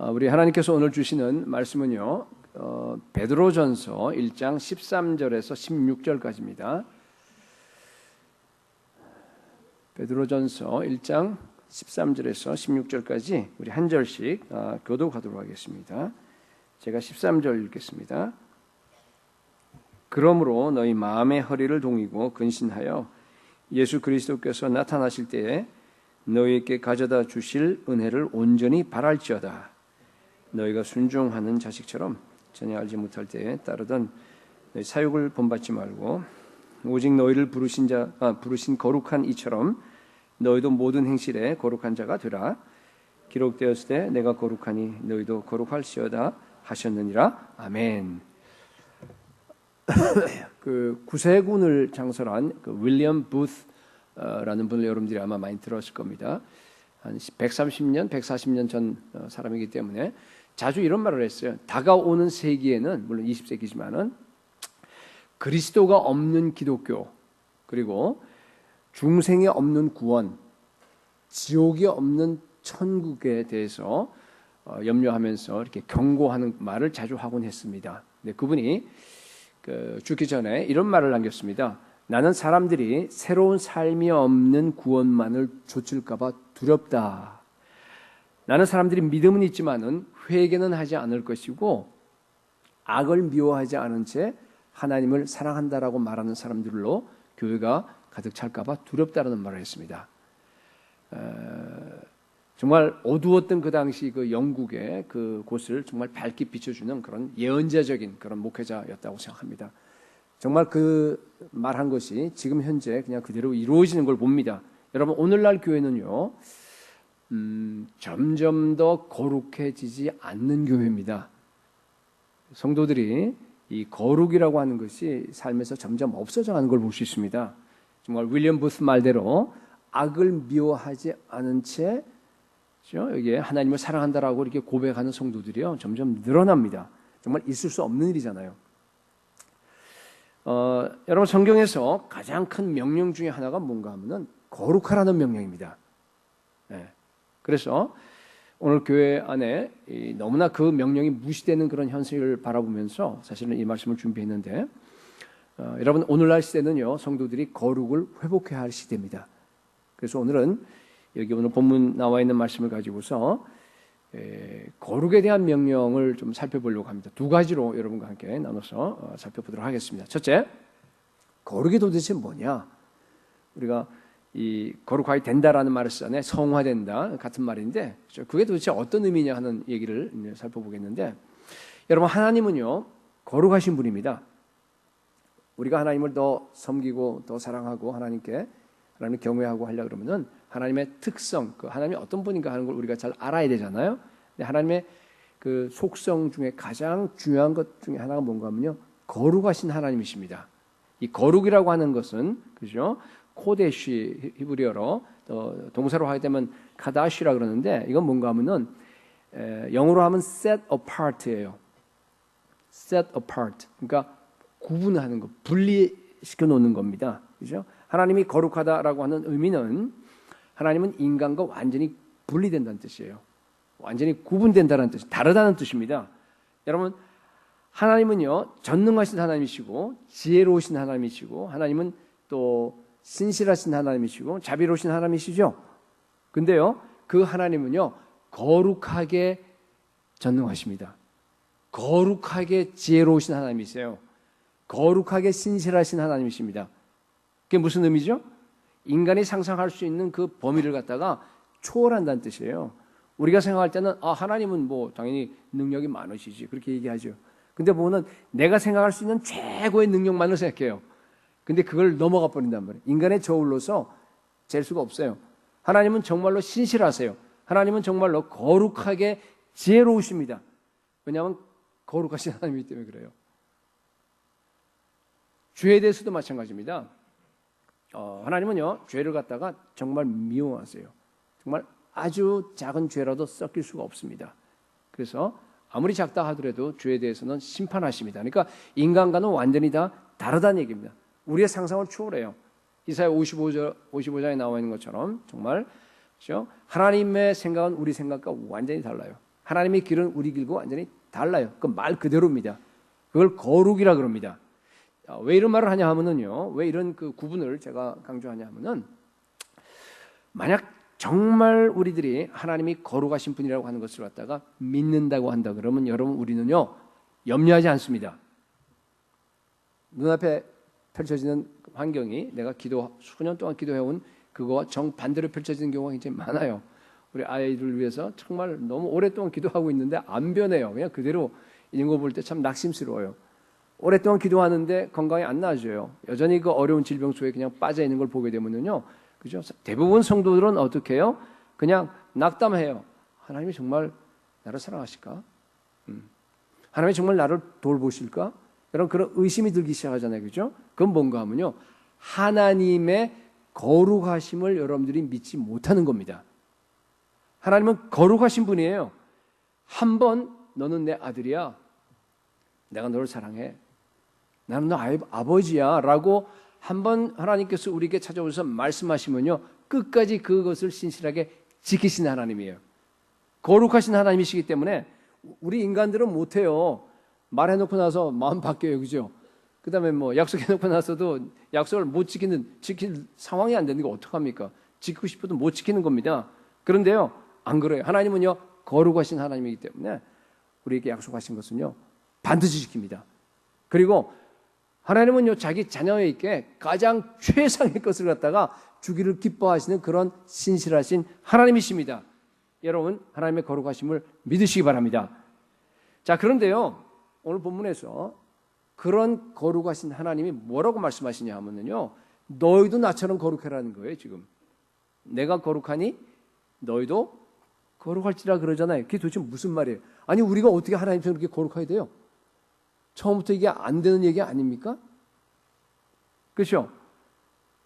우리 하나님께서 오늘 주시는 말씀은요, 베드로전서 1장 13절에서 16절까지입니다. 베드로전서 1장 13절에서 16절까지 우리 한 절씩 교독하도록 하겠습니다. 제가 13절 읽겠습니다. 그러므로 너희 마음의 허리를 동이고 근신하여 예수 그리스도께서 나타나실 때에 너희에게 가져다 주실 은혜를 온전히 바랄지어다. 너희가 순종하는 자식처럼 전혀 알지 못할 때에 따르던 너희 사육을 본받지 말고 오직 너희를 부르신 거룩한 이처럼 너희도 모든 행실에 거룩한 자가 되라. 기록되었을 때 내가 거룩하니 너희도 거룩할지어다 하셨느니라. 아멘. 그 구세군을 창설한 그 윌리엄 부스라는 분을 여러분들이 아마 많이 들었을 겁니다. 한 130년, 140년 전 사람이기 때문에 자주 이런 말을 했어요. 다가오는 세기에는, 물론 20세기지만은 그리스도가 없는 기독교, 그리고 중생에 없는 구원, 지옥이 없는 천국에 대해서 염려하면서 이렇게 경고하는 말을 자주 하곤 했습니다. 근데 그분이 죽기 전에 이런 말을 남겼습니다. 나는 사람들이 새로운 삶이 없는 구원만을 좇을까봐 두렵다. 나는 사람들이 믿음은 있지만은 회개는 하지 않을 것이고 악을 미워하지 않은 채 하나님을 사랑한다라고 말하는 사람들로 교회가 가득 찰까봐 두렵다라는 말을 했습니다. 정말 어두웠던 그 당시 그 영국의 그 곳을 정말 밝게 비춰주는 그런 예언자적인 그런 목회자였다고 생각합니다. 정말 그 말한 것이 지금 현재 그냥 그대로 이루어지는 걸 봅니다. 여러분, 오늘날 교회는요, 점점 더 거룩해지지 않는 교회입니다. 성도들이 이 거룩이라고 하는 것이 삶에서 점점 없어져 가는 걸 볼 수 있습니다. 정말 윌리엄 부스 말대로 악을 미워하지 않은 채 여기에 하나님을 사랑한다라고 이렇게 고백하는 성도들이요, 점점 늘어납니다. 정말 있을 수 없는 일이잖아요. 여러분, 성경에서 가장 큰 명령 중에 하나가 뭔가 하면은 거룩하라는 명령입니다. 네. 그래서 오늘 교회 안에 너무나 그 명령이 무시되는 그런 현실을 바라보면서 사실은 이 말씀을 준비했는데, 여러분, 오늘날 시대는요, 성도들이 거룩을 회복해야 할 시대입니다. 그래서 오늘은 여기 오늘 본문 나와 있는 말씀을 가지고서 거룩에 대한 명령을 좀 살펴보려고 합니다. 두 가지로 여러분과 함께 나눠서 살펴보도록 하겠습니다. 첫째, 거룩이 도대체 뭐냐? 우리가 이 거룩하게 된다라는 말을 쓰잖아요. 성화된다 같은 말인데 그게 도대체 어떤 의미냐 하는 얘기를 살펴보겠는데, 여러분, 하나님은요 거룩하신 분입니다. 우리가 하나님을 더 섬기고 더 사랑하고 하나님을 경외하고 하려고 그러면은 하나님의 특성, 그 하나님이 어떤 분인가 하는 걸 우리가 잘 알아야 되잖아요. 근데 하나님의 그 속성 중에 가장 중요한 것 중에 하나가 뭔가 하면요, 거룩하신 하나님이십니다. 이 거룩이라고 하는 것은, 그죠? 코데시, 히브리어로 동사로 하게 되면 카다시라 그러는데, 이건 뭔가 하면은 영어로 하면 set apart예요. set apart. 그러니까 구분하는 것, 분리시켜 놓는 겁니다. 그죠? 하나님이 거룩하다라고 하는 의미는 하나님은 인간과 완전히 분리된다는 뜻이에요. 완전히 구분된다는 뜻, 다르다는 뜻입니다. 여러분, 하나님은요 전능하신 하나님이시고 지혜로우신 하나님이시고 하나님은 또 신실하신 하나님이시고 자비로우신 하나님이시죠. 근데요, 그 하나님은요 거룩하게 전능하십니다. 거룩하게 지혜로우신 하나님이세요. 거룩하게 신실하신 하나님이십니다. 그게 무슨 의미죠? 인간이 상상할 수 있는 그 범위를 갖다가 초월한다는 뜻이에요. 우리가 생각할 때는 하나님은 뭐 당연히 능력이 많으시지 그렇게 얘기하죠. 근데 보면은 내가 생각할 수 있는 최고의 능력만을 생각해요. 근데 그걸 넘어가 버린단 말이에요. 인간의 저울로서 잴 수가 없어요. 하나님은 정말로 신실하세요. 하나님은 정말로 거룩하게 지혜로우십니다. 왜냐하면 거룩하신 하나님이기 때문에 그래요. 죄에 대해서도 마찬가지입니다. 하나님은요 죄를 갖다가 정말 미워하세요. 정말 아주 작은 죄라도 섞일 수가 없습니다. 그래서 아무리 작다 하더라도 죄에 대해서는 심판하십니다. 그러니까 인간과는 완전히 다 다르다는 얘기입니다. 우리의 상상을 초월해요. 이사야 55장에 나와 있는 것처럼 정말 그렇죠? 하나님의 생각은 우리 생각과 완전히 달라요. 하나님의 길은 우리 길과 완전히 달라요. 그 말 그대로입니다. 그걸 거룩이라 그럽니다. 왜 이런 말을 하냐 하면은요, 왜 이런 그 구분을 제가 강조하냐 하면은, 만약 정말 우리들이 하나님이 거룩하신 분이라고 하는 것을 갖다가 믿는다고 한다 그러면 여러분, 우리는요 염려하지 않습니다. 눈앞에 펼쳐지는 환경이 내가 수년 동안 기도해온 그거와 정반대로 펼쳐지는 경우가 굉장히 많아요. 우리 아이들을 위해서 정말 너무 오랫동안 기도하고 있는데 안 변해요. 그냥 그대로 있는 거 볼 때 참 낙심스러워요. 오랫동안 기도하는데 건강이 안 나아져요. 여전히 그 어려운 질병 속에 그냥 빠져 있는 걸 보게 되면요, 그죠? 대부분 성도들은 어떻게 해요? 그냥 낙담해요. 하나님이 정말 나를 사랑하실까? 하나님이 정말 나를 돌보실까? 그런 의심이 들기 시작하잖아요, 그죠? 그건 뭔가 하면요, 하나님의 거룩하심을 여러분들이 믿지 못하는 겁니다. 하나님은 거룩하신 분이에요. 한번 너는 내 아들이야. 내가 너를 사랑해. 나는 너 아버지야. 라고 한번 하나님께서 우리에게 찾아오셔서 말씀하시면요, 끝까지 그것을 신실하게 지키시는 하나님이에요. 거룩하신 하나님이시기 때문에 우리 인간들은 못해요. 말해놓고 나서 마음 바뀌어요. 그죠? 그 다음에 뭐 약속해놓고 나서도 약속을 못 지킬 상황이 안 되는 거 어떡합니까? 지키고 싶어도 못 지키는 겁니다. 그런데요, 안 그래요. 하나님은요, 거룩하신 하나님이기 때문에 우리에게 약속하신 것은요, 반드시 지킵니다. 그리고 하나님은요, 자기 자녀에게 가장 최상의 것을 갖다가 주기를 기뻐하시는 그런 신실하신 하나님이십니다. 여러분, 하나님의 거룩하심을 믿으시기 바랍니다. 자, 그런데요, 오늘 본문에서 그런 거룩하신 하나님이 뭐라고 말씀하시냐 하면요, 너희도 나처럼 거룩해라는 거예요. 지금 내가 거룩하니 너희도 거룩할지라 그러잖아요. 그게 도대체 무슨 말이에요? 아니, 우리가 어떻게 하나님처럼 그렇게 거룩해야 돼요? 처음부터 이게 안 되는 얘기 아닙니까? 그렇죠?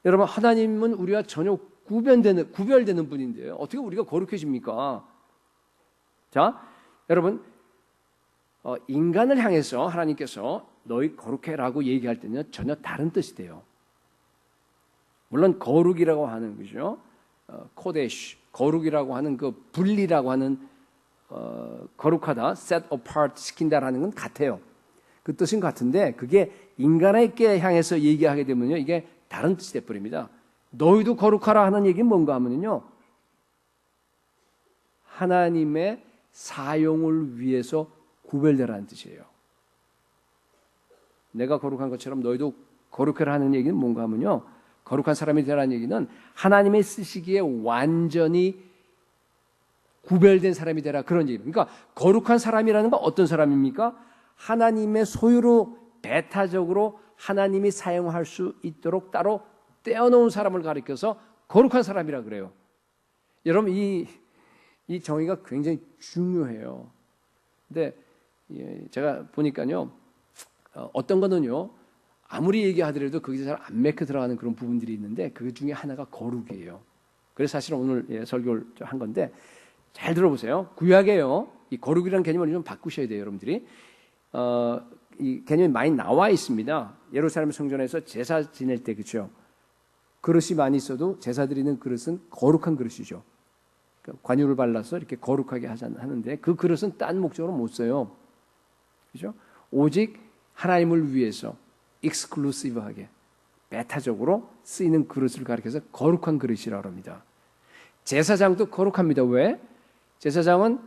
여러분, 하나님은 우리와 전혀 구별되는 분인데요, 어떻게 우리가 거룩해집니까? 자, 여러분, 인간을 향해서 하나님께서 너희 거룩해라고 얘기할 때는 전혀 다른 뜻이 돼요. 물론 거룩이라고 하는 거죠, 코데시, 거룩이라고 하는 그 분리라고 하는 거룩하다, set apart 시킨다라는 건 같아요. 그 뜻은 같은데 그게 인간에게 향해서 얘기하게 되면요, 이게 다른 뜻이 돼버립니다. 너희도 거룩하라 하는 얘기는 뭔가 하면요, 하나님의 사용을 위해서 구별되라는 뜻이에요. 내가 거룩한 것처럼 너희도 거룩해라 하는 얘기는 뭔가 하면요, 거룩한 사람이 되라는 얘기는 하나님의 쓰시기에 완전히 구별된 사람이 되라, 그런 얘기입니다. 그러니까 거룩한 사람이라는 건 어떤 사람입니까? 하나님의 소유로 배타적으로 하나님이 사용할 수 있도록 따로 떼어놓은 사람을 가리켜서 거룩한 사람이라 그래요. 여러분, 이 정의가 굉장히 중요해요. 근데 제가 보니까요, 어떤 거는요, 아무리 얘기하더라도 거기서 잘 안 맥혀 들어가는 그런 부분들이 있는데 그 중에 하나가 거룩이에요. 그래서 사실 오늘 설교를 한 건데 잘 들어보세요. 구약에요, 이 거룩이라는 개념을 좀 바꾸셔야 돼요, 여러분들이. 이 개념이 많이 나와 있습니다. 예루살렘 성전에서 제사 지낼 때, 그렇죠? 그릇이 많이 있어도 제사 드리는 그릇은 거룩한 그릇이죠. 관유를 발라서 이렇게 거룩하게 하는데 그 그릇은 딴 목적으로 못 써요. 그렇죠? 오직 하나님을 위해서 익스클루시브하게 배타적으로 쓰이는 그릇을 가리켜서 거룩한 그릇이라고 합니다. 제사장도 거룩합니다. 왜? 제사장은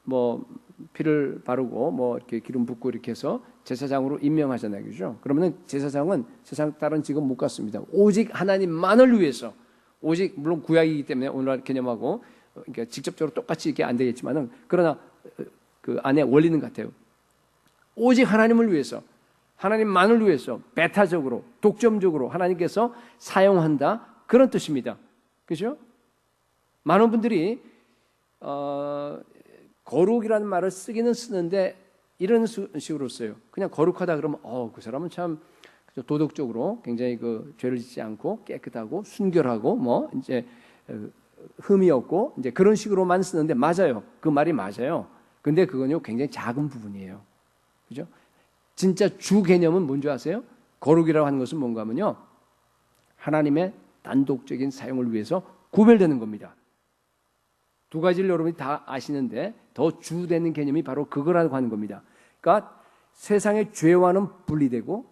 뭐 피를 바르고 뭐 이렇게 기름 붓고 이렇게 해서 제사장으로 임명하잖아요, 그죠? 그러면은 제사장은 세상 다른 직업 못 갖습니다. 오직 하나님만을 위해서, 오직 물론 구약이기 때문에 오늘날 개념하고 그러니까 직접적으로 똑같이 이게 안 되겠지만은, 그러나 그 안에 원리는 같아요. 오직 하나님을 위해서, 하나님만을 위해서 배타적으로 독점적으로 하나님께서 사용한다, 그런 뜻입니다. 그죠? 많은 분들이 거룩이라는 말을 쓰기는 쓰는데 이런 식으로 써요. 그냥 거룩하다 그러면 그 사람은 참 도덕적으로 굉장히 그 죄를 짓지 않고 깨끗하고 순결하고 뭐 이제 흠이 없고 이제 그런 식으로만 쓰는데, 맞아요. 그 말이 맞아요. 근데 그건요 굉장히 작은 부분이에요. 그죠? 진짜 주 개념은 뭔지 아세요? 거룩이라고 하는 것은 뭔가 하면요, 하나님의 단독적인 사용을 위해서 구별되는 겁니다. 두 가지를 여러분이 다 아시는데 더 주되는 개념이 바로 그거라고 하는 겁니다. 그러니까 세상의 죄와는 분리되고,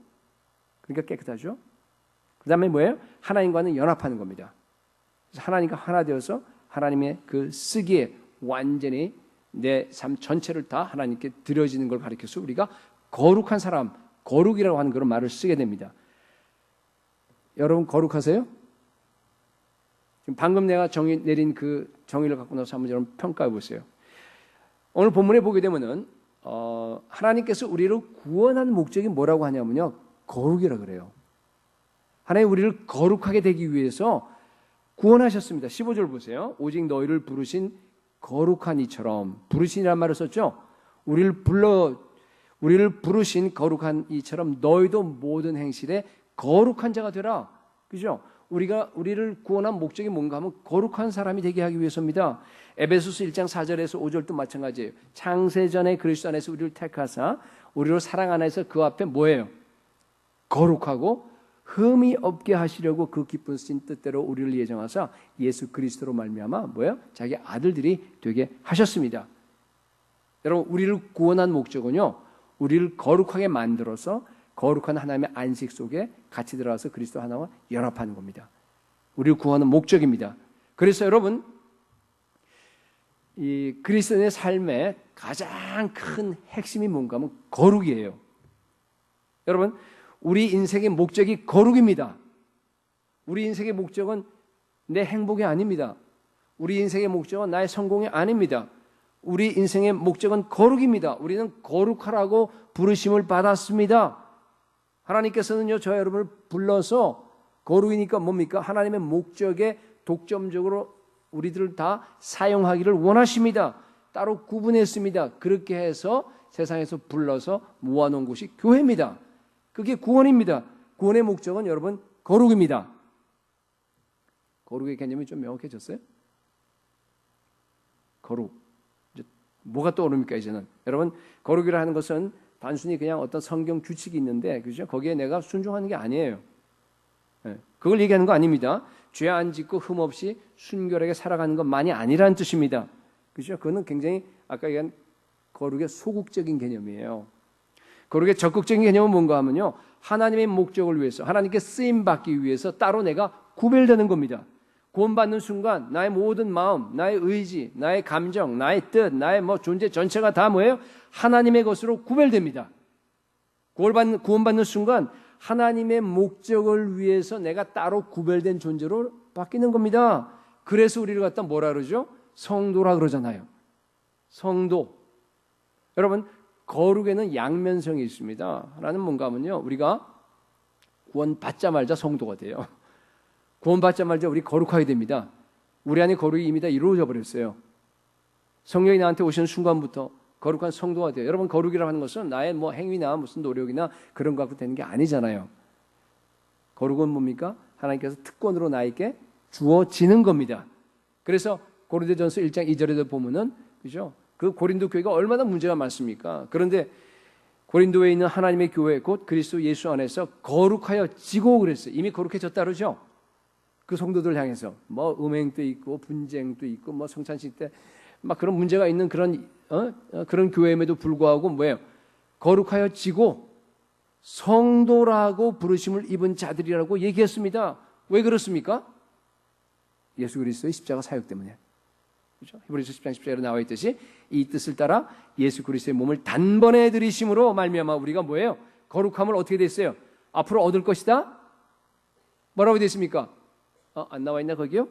그러니까 깨끗하죠. 그 다음에 뭐예요? 하나님과는 연합하는 겁니다. 그래서 하나님과 하나 되어서 하나님의 그 쓰기에 완전히 내 삶 전체를 다 하나님께 드려지는 걸 가리켜서 우리가 거룩한 사람, 거룩이라고 하는 그런 말을 쓰게 됩니다. 여러분 거룩하세요? 지금 방금 내가 내린 그 정의를 갖고 나서 한번 여러분 평가해 보세요. 오늘 본문에 보게 되면은 하나님께서 우리를 구원한 목적이 뭐라고 하냐면요, 거룩이라 그래요. 하나님 우리를 거룩하게 되기 위해서 구원하셨습니다. 15절 보세요. 오직 너희를 부르신 거룩한 이처럼, 부르신이라는 말을 썼죠. 우리를 부르신 거룩한 이처럼 너희도 모든 행실에 거룩한 자가 되라. 그죠? 우리를 구원한 목적이 뭔가 하면 거룩한 사람이 되게 하기 위해서입니다. 에베소서 1장 4절에서 5절도 마찬가지예요. 창세전에 그리스도 안에서 우리를 택하사 우리로 사랑 안에서 그 앞에 뭐예요? 거룩하고 흠이 없게 하시려고 그 기쁘신 뜻대로 우리를 예정하사 예수 그리스도로 말미암아 뭐예요? 자기 아들들이 되게 하셨습니다. 여러분 우리를 구원한 목적은요, 우리를 거룩하게 만들어서 거룩한 하나님의 안식 속에 같이 들어가서 그리스도 하나와 연합하는 겁니다. 우리를 구하는 목적입니다. 그래서 여러분 이 그리스도인의 삶의 가장 큰 핵심이 뭔가 하면 거룩이에요. 여러분 우리 인생의 목적이 거룩입니다. 우리 인생의 목적은 내 행복이 아닙니다. 우리 인생의 목적은 나의 성공이 아닙니다. 우리 인생의 목적은 거룩입니다. 우리는 거룩하라고 부르심을 받았습니다. 하나님께서는요, 저와 여러분을 불러서 거룩이니까 뭡니까? 하나님의 목적에 독점적으로 우리들을 다 사용하기를 원하십니다. 따로 구분했습니다. 그렇게 해서 세상에서 불러서 모아놓은 곳이 교회입니다. 그게 구원입니다. 구원의 목적은 여러분 거룩입니다. 거룩의 개념이 좀 명확해졌어요? 거룩. 이제 뭐가 떠오릅니까 이제는? 여러분 거룩이라 하는 것은 단순히 그냥 어떤 성경 규칙이 있는데, 그죠? 거기에 내가 순종하는 게 아니에요. 그걸 얘기하는 거 아닙니다. 죄 안 짓고 흠 없이 순결하게 살아가는 것만이 아니라는 뜻입니다. 그죠? 그거는 굉장히 아까 얘기한 거룩의 소극적인 개념이에요. 거룩의 적극적인 개념은 뭔가 하면요, 하나님의 목적을 위해서, 하나님께 쓰임 받기 위해서 따로 내가 구별되는 겁니다. 구원받는 순간 나의 모든 마음, 나의 의지, 나의 감정, 나의 뜻, 나의 존재 전체가 다 뭐예요? 하나님의 것으로 구별됩니다. 구원받는 순간 하나님의 목적을 위해서 내가 따로 구별된 존재로 바뀌는 겁니다. 그래서 우리를 갖다 뭐라 그러죠? 성도라 그러잖아요. 성도. 여러분 거룩에는 양면성이 있습니다. 하나는 뭔가 하면요, 우리가 구원받자마자 성도가 돼요. 구원받자마자 우리 거룩하게 됩니다. 우리 안에 거룩이 이미 다 이루어져 버렸어요. 성령이 나한테 오시는 순간부터 거룩한 성도가 돼요. 여러분 거룩이라고 하는 것은 나의 행위나 무슨 노력이나 그런 거 갖고 되는 게 아니잖아요. 거룩은 뭡니까? 하나님께서 특권으로 나에게 주어지는 겁니다. 그래서 고린도전서 1장 2절에도 보면은, 그죠? 그 고린도 교회가 얼마나 문제가 많습니까? 그런데 고린도에 있는 하나님의 교회 곧 그리스도 예수 안에서 거룩하여지고 그랬어요. 이미 거룩해졌다 그러죠? 그 성도들 향해서 음행도 있고 분쟁도 있고 성찬식 때 막 그런 문제가 있는 그런 교회임에도 불구하고 뭐예요? 거룩하여지고 성도라고 부르심을 입은 자들이라고 얘기했습니다. 왜 그렇습니까? 예수 그리스도의 십자가 사역 때문에. 그렇죠? 히브리서 10장 10절에 나와 있듯이 이 뜻을 따라 예수 그리스도의 몸을 단번에 들이심으로 말미암아 우리가 뭐예요? 거룩함을 어떻게 됐어요? 앞으로 얻을 것이다? 뭐라고 되어 있습니까? 안 나와 있나 거기요?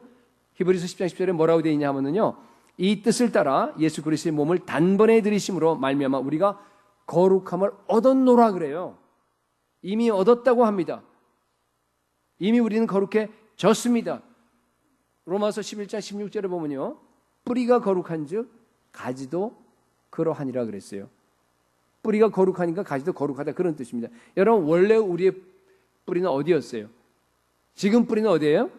히브리서 10장 10절에 뭐라고 되어 있냐 하면은요, 이 뜻을 따라 예수 그리스도의 몸을 단번에 들이심으로 말미암아 우리가 거룩함을 얻었노라 그래요. 이미 얻었다고 합니다. 이미 우리는 거룩해졌습니다. 로마서 11장 16절에 보면요, 뿌리가 거룩한즉 가지도 그러하니라 그랬어요. 뿌리가 거룩하니까 가지도 거룩하다, 그런 뜻입니다. 여러분 원래 우리의 뿌리는 어디였어요? 지금 뿌리는 어디예요?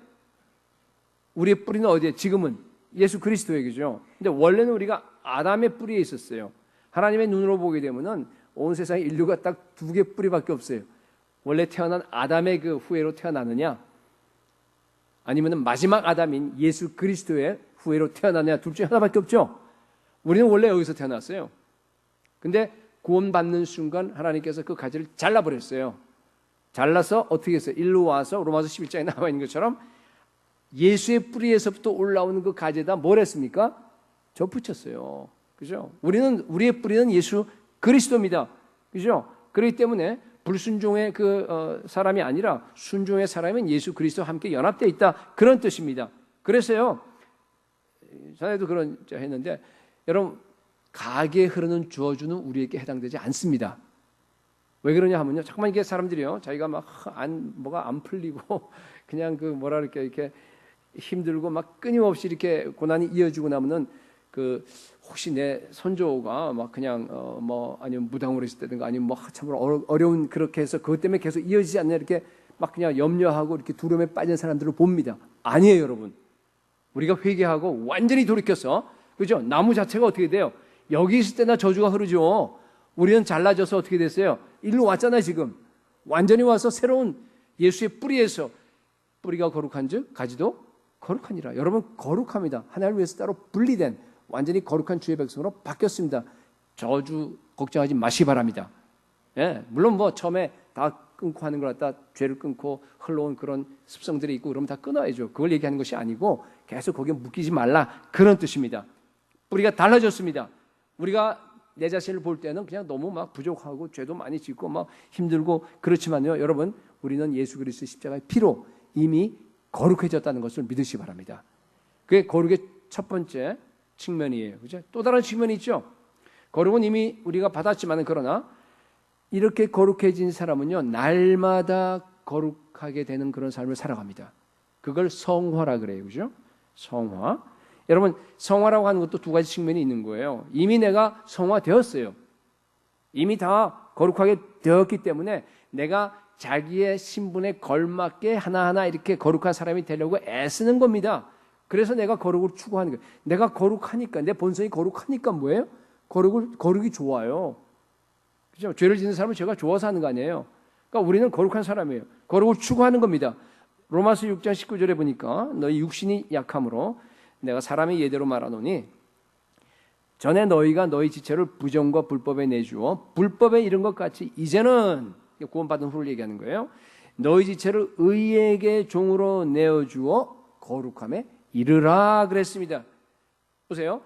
우리의 뿌리는 어디예요? 지금은 예수 그리스도에게죠. 근데 원래는 우리가 아담의 뿌리에 있었어요. 하나님의 눈으로 보게 되면은 온 세상에 인류가 딱 두 개 뿌리밖에 없어요. 원래 태어난 아담의 그 후예로 태어나느냐, 아니면은 마지막 아담인 예수 그리스도의 후회로 태어나냐, 둘 중에 하나밖에 없죠. 우리는 원래 여기서 태어났어요. 근데 구원받는 순간 하나님께서 그 가지를 잘라버렸어요. 잘라서 어떻게 했어요? 일로 와서 로마서 11장에 나와 있는 것처럼 예수의 뿌리에서부터 올라오는 그 가지에다 뭘 했습니까? 접붙였어요. 그죠? 우리의 뿌리는 예수 그리스도입니다. 그죠? 그렇기 때문에 불순종의 사람이 아니라 순종의 사람은 예수 그리스도와 함께 연합되어 있다. 그런 뜻입니다. 그래서요, 전에도 그런 했는데, 여러분, 가게에 흐르는 저주는 우리에게 해당되지 않습니다. 왜 그러냐 하면요, 잠깐만 이게 사람들이요, 자기가 뭐가 안 풀리고, 그냥 이렇게 힘들고 막 끊임없이 이렇게 고난이 이어지고 나면은 혹시 내 손조가 그냥 아니면 무당으로 있을 때든가 아니면 참으로 어려운 그렇게 해서 그것 때문에 계속 이어지지 않냐 이렇게 그냥 염려하고 이렇게 두려움에 빠진 사람들을 봅니다. 아니에요, 여러분. 우리가 회개하고 완전히 돌이켰어. 그죠? 나무 자체가 어떻게 돼요? 여기 있을 때나 저주가 흐르죠. 우리는 잘라져서 어떻게 됐어요? 일로 왔잖아요, 지금. 완전히 와서 새로운 예수의 뿌리에서 뿌리가 거룩한즉 가지도 거룩하니라. 여러분, 거룩합니다. 하나님을 위해서 따로 분리된 완전히 거룩한 주의 백성으로 바뀌었습니다. 저주 걱정하지 마시기 바랍니다. 예, 물론 처음에 다 끊고 하는 걸 갖다 죄를 끊고 흘러온 그런 습성들이 있고 그러면 다 끊어야죠. 그걸 얘기하는 것이 아니고 계속 거기에 묶이지 말라, 그런 뜻입니다. 뿌리가 달라졌습니다. 우리가 내 자신을 볼 때는 그냥 너무 부족하고 죄도 많이 짓고 힘들고 그렇지만요, 여러분, 우리는 예수 그리스도의 십자가의 피로 이미 거룩해졌다는 것을 믿으시기 바랍니다. 그게 거룩의 첫 번째 측면이에요. 그죠? 또 다른 측면이 있죠. 거룩은 이미 우리가 받았지만 그러나 이렇게 거룩해진 사람은요, 날마다 거룩하게 되는 그런 삶을 살아갑니다. 그걸 성화라 그래요. 그죠? 성화. 여러분, 성화라고 하는 것도 두 가지 측면이 있는 거예요. 이미 내가 성화되었어요. 이미 다 거룩하게 되었기 때문에 내가 자기의 신분에 걸맞게 하나하나 이렇게 거룩한 사람이 되려고 애쓰는 겁니다. 그래서 내가 거룩을 추구하는 거예요. 내가 거룩하니까, 내 본성이 거룩하니까 뭐예요? 거룩이 좋아요. 그죠? 죄를 짓는 사람은 죄가 좋아서 하는 거 아니에요. 그러니까 우리는 거룩한 사람이에요. 거룩을 추구하는 겁니다. 로마서 6장 19절에 보니까 너희 육신이 약함으로 내가 사람의 예대로 말하노니 전에 너희가 너희 지체를 부정과 불법에 내주어 불법에 이른 것 같이 이제는 구원받은 후를 얘기하는 거예요. 너희 지체를 의에게 종으로 내어주어 거룩함에 이르라 그랬습니다. 보세요.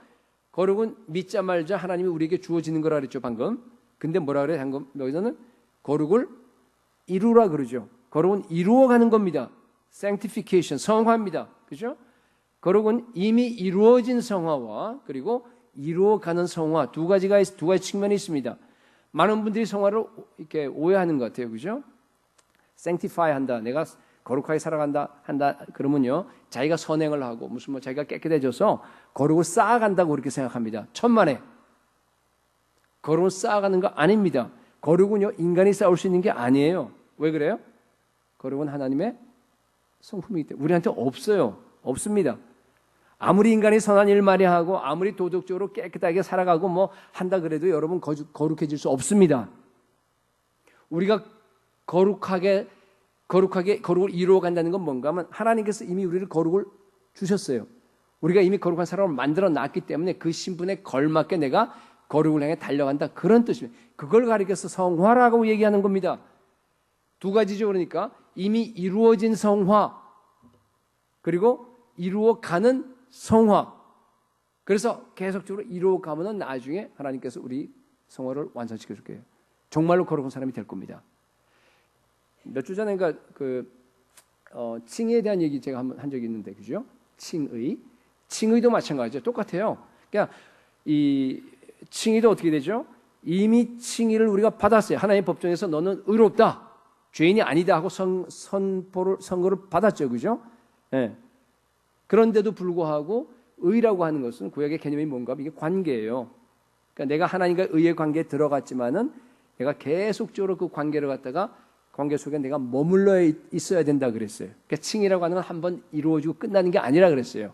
거룩은 믿자 말자 하나님이 우리에게 주어지는 거라 그랬죠, 방금. 근데 뭐라 그래요? 방금 여기서는 거룩을 이루라 그러죠. 거룩은 이루어가는 겁니다. sanctification, 성화입니다. 그죠? 거룩은 이미 이루어진 성화와 그리고 이루어가는 성화, 두 가지 측면이 있습니다. 많은 분들이 성화를 이렇게 오해하는 것 같아요. 그죠? sanctify 한다. 내가 거룩하게 살아간다 한다 그러면요, 자기가 선행을 하고 무슨 자기가 깨끗해져서 거룩을 쌓아간다고 그렇게 생각합니다. 천만에. 거룩을 쌓아가는 거 아닙니다. 거룩은요, 인간이 쌓을 수 있는 게 아니에요. 왜 그래요? 거룩은 하나님의 성품이기 때문에 우리한테 없어요. 없습니다. 아무리 인간이 선한 일 많이 하고 아무리 도덕적으로 깨끗하게 살아가고 한다 그래도 여러분 거룩해질 수 없습니다. 우리가 거룩을 이루어 간다는 건 뭔가 하면 하나님께서 이미 우리를 거룩을 주셨어요. 우리가 이미 거룩한 사람을 만들어 놨기 때문에 그 신분에 걸맞게 내가 거룩을 향해 달려간다, 그런 뜻입니다. 그걸 가리켜서 성화라고 얘기하는 겁니다. 두 가지죠. 그러니까 이미 이루어진 성화 그리고 이루어가는 성화. 그래서 계속적으로 이루어가면 나중에 하나님께서 우리 성화를 완성시켜 줄 거예요. 정말로 거룩한 사람이 될 겁니다. 몇 주 전에 칭의에 대한 얘기 제가 한번 한 적이 있는데, 그죠? 칭의도 마찬가지죠. 똑같아요. 그러니까 이 칭의도 어떻게 되죠? 이미 칭의를 우리가 받았어요. 하나님의 법정에서 너는 의롭다, 죄인이 아니다 하고 선고를 받았죠. 그죠? 네. 그런데도 불구하고 의라고 하는 것은 구약의 개념이 뭔가 이게 관계예요. 그러니까 내가 하나님과 의의 관계에 들어갔지만은 내가 계속적으로 그 관계를 갖다가 관계 속에 내가 머물러 있어야 된다 그랬어요. 그러니까 칭의라고 하는 건 한번 이루어지고 끝나는 게 아니라 그랬어요.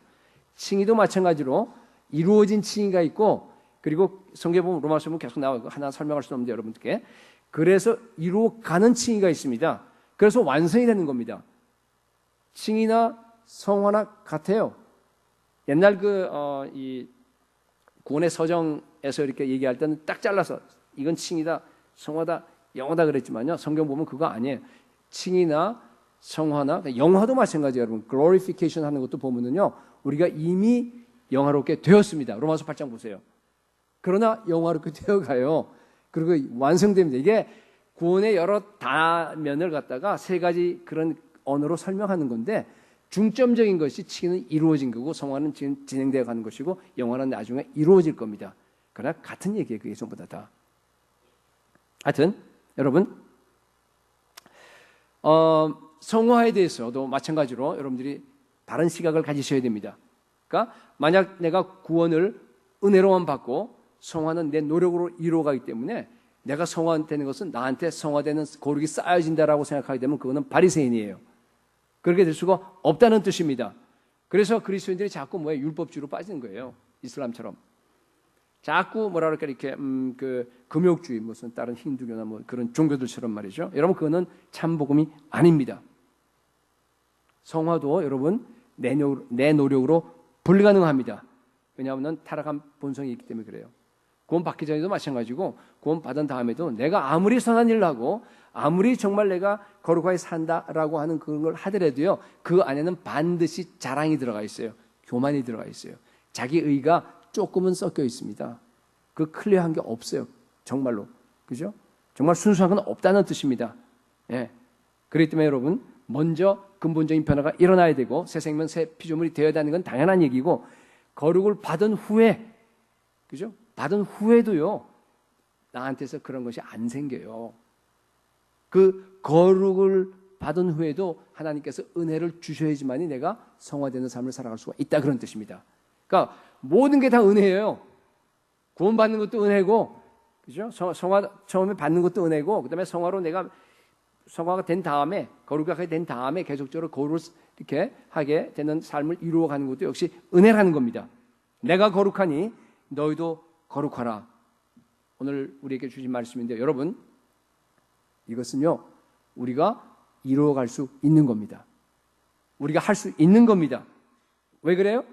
칭의도 마찬가지로 이루어진 칭의가 있고, 그리고 성경에 보면 로마서 보면 계속 나와요. 하나 설명할 수 없는데 여러분들께. 그래서 이루어가는 칭의가 있습니다. 그래서 완성이 되는 겁니다. 칭의나 성화나 같아요. 옛날 이 구원의 서정에서 이렇게 얘기할 때는 딱 잘라서 이건 칭이다, 성화다, 영화다 그랬지만요. 성경 보면 그거 아니에요. 칭이나 성화나 영화도 마찬가지예요. 여러분 glorification 하는 것도 보면은요. 우리가 이미 영화롭게 되었습니다. 로마서 8장 보세요. 그러나 영화롭게 되어가요. 그리고 완성됩니다. 이게 구원의 여러 다면을 갖다가 세 가지 그런 언어로 설명하는 건데 중점적인 것이 칭은 이루어진 거고 성화는 지금 진행되어 가는 것이고 영화는 나중에 이루어질 겁니다. 그러나 같은 얘기예요. 그게 전부 다. 하여튼 여러분 성화에 대해서도 마찬가지로 여러분들이 다른 시각을 가지셔야 됩니다. 그러니까 만약 내가 구원을 은혜로만 받고 성화는 내 노력으로 이루어가기 때문에 내가 성화되는 것은 나한테 성화되는 거룩이 쌓여진다라고 생각하게 되면 그거는 바리새인이에요. 그렇게 될 수가 없다는 뜻입니다. 그래서 그리스도인들이 자꾸 율법주의로 빠지는 거예요. 이슬람처럼. 자꾸 뭐라 그럴까 이렇게 금욕주의 무슨 다른 힌두교나 그런 종교들처럼 말이죠. 여러분 그거는 참 복음이 아닙니다. 성화도 여러분 내 노력으로 불가능합니다. 왜냐하면 타락한 본성이 있기 때문에 그래요. 구원 받기 전에도 마찬가지고 구원 받은 다음에도 내가 아무리 선한 일을 하고 아무리 정말 내가 거룩하게 산다라고 하는 그런 걸 하더라도요. 그 안에는 반드시 자랑이 들어가 있어요. 교만이 들어가 있어요. 자기 의가 조금은 섞여 있습니다. 그 클리어한 게 없어요. 정말로. 그죠? 정말 순수한 건 없다는 뜻입니다. 예. 그렇기 때문에 여러분 먼저 근본적인 변화가 일어나야 되고 새 생명 새 피조물이 되어야 하는 건 당연한 얘기고 거룩을 받은 후에 그죠? 받은 후에도요. 나한테서 그런 것이 안 생겨요. 그 거룩을 받은 후에도 하나님께서 은혜를 주셔야지만이 내가 성화되는 삶을 살아갈 수가 있다 그런 뜻입니다. 그러니까 모든 게 다 은혜예요. 구원 받는 것도 은혜고, 그죠? 성화 처음에 받는 것도 은혜고, 그다음에 성화로 내가 성화가 된 다음에 거룩하게 된 다음에 계속적으로 거룩을 이렇게 하게 되는 삶을 이루어가는 것도 역시 은혜라는 겁니다. 내가 거룩하니 너희도 거룩하라. 오늘 우리에게 주신 말씀인데 여러분 이것은요 우리가 이루어갈 수 있는 겁니다. 우리가 할 수 있는 겁니다. 왜 그래요?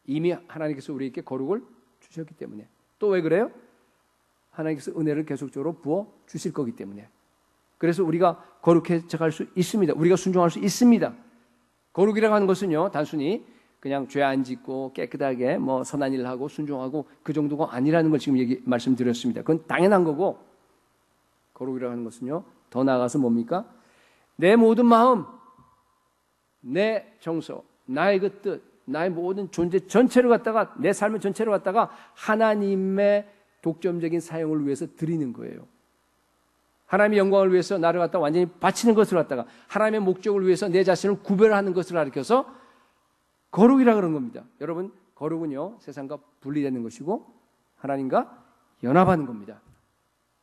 이미 하나님께서 우리에게 거룩을 주셨기 때문에. 또 왜 그래요? 하나님께서 은혜를 계속적으로 부어 주실 거기 때문에. 그래서 우리가 거룩해져 갈 수 있습니다. 우리가 순종할 수 있습니다. 거룩이라고 하는 것은요 단순히 그냥 죄 안 짓고 깨끗하게 선한 일을 하고 순종하고 그 정도가 아니라는 걸 지금 말씀드렸습니다. 그건 당연한 거고 거룩이라고 하는 것은요 더 나아가서 뭡니까? 내 모든 마음, 내 정서, 나의 그 뜻, 나의 모든 존재 전체를 갖다가 내 삶의 전체를 갖다가 하나님의 독점적인 사용을 위해서 드리는 거예요. 하나님의 영광을 위해서 나를 갖다 완전히 바치는 것을 갖다가 하나님의 목적을 위해서 내 자신을 구별하는 것을 가리켜서 거룩이라 그런 겁니다. 여러분 거룩은요 세상과 분리되는 것이고 하나님과 연합하는 겁니다.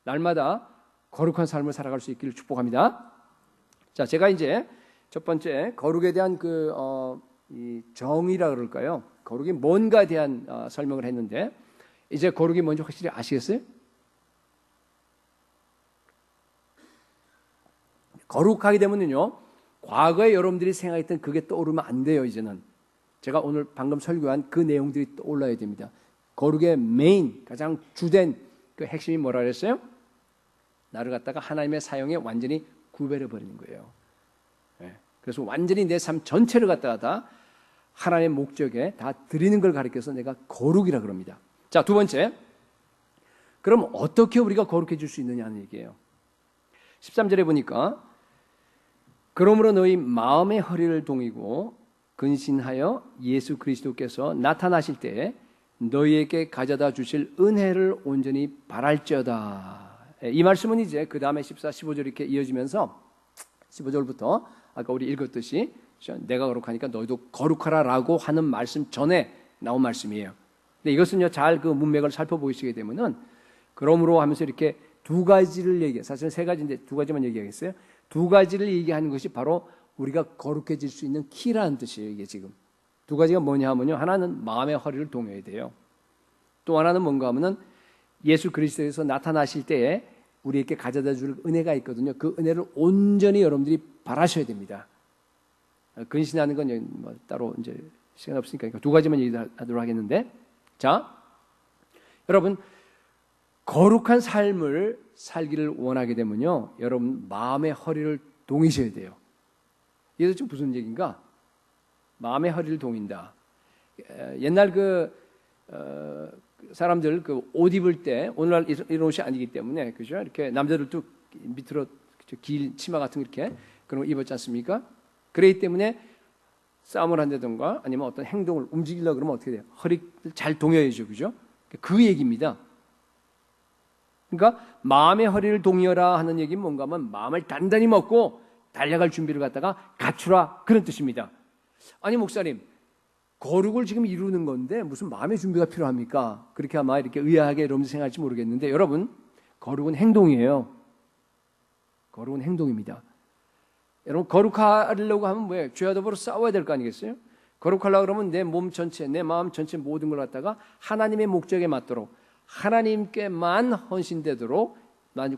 날마다 거룩한 삶을 살아갈 수 있기를 축복합니다. 자, 제가 이제 첫 번째 거룩에 대한 이 정의라 그럴까요? 거룩이 뭔가에 대한 설명을 했는데 이제 거룩이 뭔지 확실히 아시겠어요? 거룩하게 되면요 과거에 여러분들이 생각했던 그게 떠오르면 안 돼요. 이제는 제가 오늘 방금 설교한 그 내용들이 떠올라야 됩니다. 거룩의 메인 가장 주된 그 핵심이 뭐라 그랬어요? 나를 갖다가 하나님의 사용에 완전히 구별해 버리는 거예요. 그래서 완전히 내 삶 전체를 갖다가 다 하나님의 목적에 다 드리는 걸 가리켜서 내가 거룩이라 그럽니다. 자, 두 번째. 그럼 어떻게 우리가 거룩해질 수 있느냐는 얘기예요. 13절에 보니까 그러므로 너희 마음의 허리를 동이고 근신하여 예수 그리스도께서 나타나실 때에 너희에게 가져다 주실 은혜를 온전히 바랄지어다. 이 말씀은 이제 그 다음에 14, 15절 이렇게 이어지면서 15절부터 아까 우리 읽었듯이 내가 거룩하니까 너희도 거룩하라라고 하는 말씀 전에 나온 말씀이에요. 근데 이것은요 잘 그 문맥을 살펴보시게 되면은 그러므로 하면서 이렇게 두 가지를 얘기해. 사실은 세 가지인데 두 가지만 얘기하겠어요. 두 가지를 얘기하는 것이 바로 우리가 거룩해질 수 있는 키라는 뜻이에요. 이게 지금 두 가지가 뭐냐 하면요 하나는 마음의 허리를 동여야 돼요. 또 하나는 뭔가 하면은 예수 그리스도에서 나타나실 때에 우리에게 가져다 줄 은혜가 있거든요. 그 은혜를 온전히 여러분들이 바라셔야 됩니다. 근신하는 건 따로 이제 시간 없으니까 두 가지만 얘기하도록 하겠는데, 자, 여러분 거룩한 삶을 살기를 원하게 되면요, 여러분 마음의 허리를 동이셔야 돼요. 이게 지금 무슨 얘기인가? 마음의 허리를 동인다. 옛날 사람들 옷 입을 때 오늘날 이런 옷이 아니기 때문에, 그죠? 이렇게 남자들도 밑으로 길 치마 같은 거 이렇게 그런 거 입었지 않습니까? 그렇기 때문에 싸움을 한다든가 아니면 어떤 행동을 움직이려고 그러면 어떻게 돼요? 허리를 잘 동여야죠, 그죠? 그 얘기입니다. 그러니까 마음의 허리를 동여라 하는 얘기는 뭔가 하면 마음을 단단히 먹고 달려갈 준비를 갖다가 갖추라, 그런 뜻입니다. 아니 목사님, 거룩을 지금 이루는 건데 무슨 마음의 준비가 필요합니까? 그렇게 아마 이렇게 의아하게 여러분들 생각할지 모르겠는데, 여러분 거룩은 행동이에요. 거룩은 행동입니다. 여러분 거룩하려고 하면 뭐예요? 죄와 더불어 싸워야 될 거 아니겠어요? 거룩하려고 그러면 내 몸 전체, 내 마음 전체 모든 걸 갖다가 하나님의 목적에 맞도록, 하나님께만 헌신되도록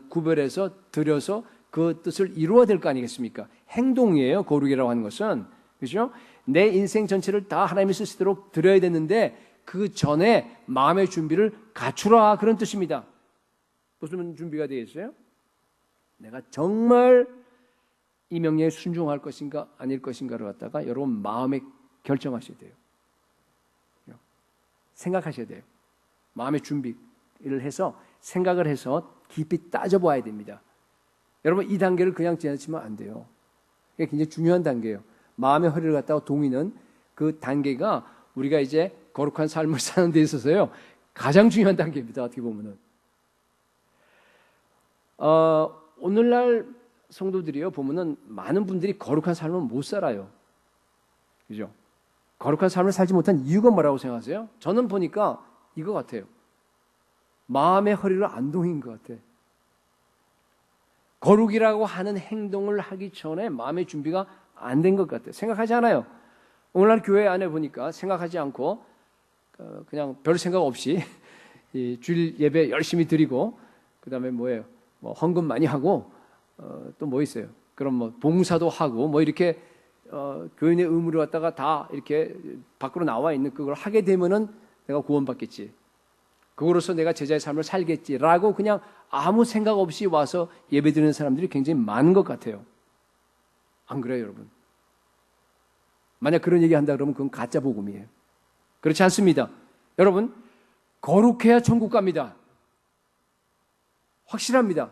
구별해서 드려서 그 뜻을 이루어야 될 거 아니겠습니까? 행동이에요, 거룩이라고 하는 것은. 그렇죠? 내 인생 전체를 다 하나님이 쓰시도록 드려야 되는데 그 전에 마음의 준비를 갖추라, 그런 뜻입니다. 무슨 준비가 되어 있어요? 내가 정말 이 명령에 순종할 것인가 아닐 것인가를 갖다가 여러분 마음에 결정하셔야 돼요. 생각하셔야 돼요. 마음의 준비를 해서 생각을 해서 깊이 따져봐야 됩니다. 여러분 이 단계를 그냥 지나치면 안 돼요. 이게 굉장히 중요한 단계예요. 마음의 허리를 갖다가 동이는 그 단계가 우리가 이제 거룩한 삶을 사는 데 있어서요 가장 중요한 단계입니다. 어떻게 보면은 오늘날 성도들이요 보면은 많은 분들이 거룩한 삶을 못 살아요. 그죠? 거룩한 삶을 살지 못한 이유가 뭐라고 생각하세요? 저는 보니까 이거 같아요. 마음의 허리를 안 동인 것 같아. 거룩이라고 하는 행동을 하기 전에 마음의 준비가 안 된 것 같아요. 생각하지 않아요. 오늘날 교회 안에 보니까 생각하지 않고 그냥 별 생각 없이 주일 예배 열심히 드리고, 그 다음에 뭐예요? 뭐 헌금 많이 하고, 또 뭐 있어요? 그럼 뭐 봉사도 하고, 뭐 이렇게 교인의 의무를 갖다가 다 이렇게 밖으로 나와 있는 그걸 하게 되면은 내가 구원받겠지, 그거로서 내가 제자의 삶을 살겠지라고 그냥 아무 생각 없이 와서 예배드리는 사람들이 굉장히 많은 것 같아요. 안 그래요, 여러분? 만약 그런 얘기 한다 그러면 그건 가짜 복음이에요. 그렇지 않습니다. 여러분, 거룩해야 천국 갑니다. 확실합니다.